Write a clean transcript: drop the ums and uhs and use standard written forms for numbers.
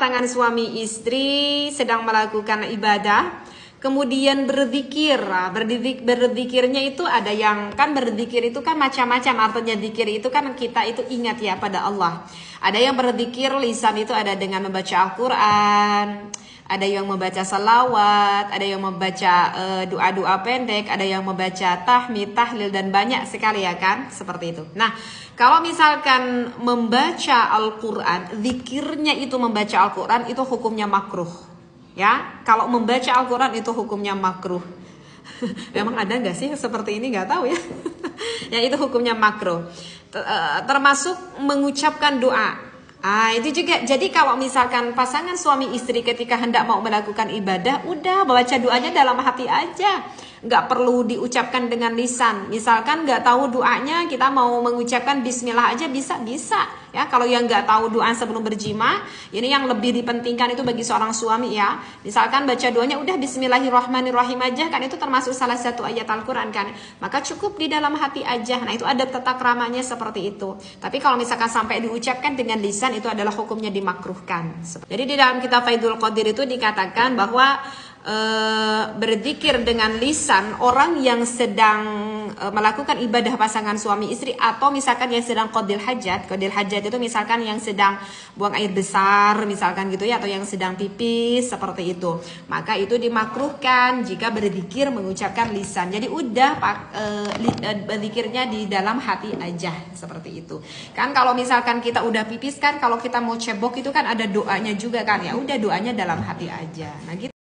Pasangan suami istri sedang melakukan ibadah, kemudian berzikir. Berzikirnya itu ada yang kan berzikir itu kan macam-macam, artinya zikir itu kan kita itu ingat ya pada Allah. Ada yang berzikir lisan itu ada dengan membaca Al-Quran, ada yang membaca salawat, ada yang membaca doa-doa pendek, ada yang membaca tahmid, tahlil, dan banyak sekali ya kan, seperti itu. Nah, kalau misalkan membaca Al-Quran, zikirnya itu membaca Al-Quran itu hukumnya makruh. Ya, kalau membaca Al-Quran itu hukumnya makruh. Memang ada nggak sih seperti ini, nggak tahu ya. Ya, itu hukumnya makruh. Termasuk mengucapkan doa. Itu juga. Jadi kalau misalkan pasangan suami istri ketika hendak mau melakukan ibadah, udah baca doanya dalam hati aja, nggak perlu diucapkan dengan lisan. Misalkan nggak tahu doanya, kita mau mengucapkan Bismillah aja bisa ya. Kalau yang nggak tahu doa sebelum berjima, ini yang lebih dipentingkan itu bagi seorang suami ya. Misalkan baca doanya udah Bismillahirrahmanirrahim aja, kan itu termasuk salah satu ayat Al-Quran kan. Maka cukup di dalam hati aja. Nah, itu ada tata keramanya seperti itu. Tapi kalau misalkan sampai diucapkan dengan lisan, itu adalah hukumnya dimakruhkan. Jadi di dalam kitab Faidul Qadir itu dikatakan bahwa berzikir dengan lisan orang yang sedang melakukan ibadah pasangan suami istri, atau misalkan yang sedang qadil hajat. Qadil hajat itu misalkan yang sedang buang air besar misalkan gitu ya, atau yang sedang pipis seperti itu, maka itu dimakruhkan jika berzikir mengucapkan lisan. Jadi udah berzikirnya di dalam hati aja seperti itu kan. Kalau misalkan kita udah pipis kan, kalau kita mau cebok itu kan ada doanya juga kan ya, udah doanya dalam hati aja. Nah gitu.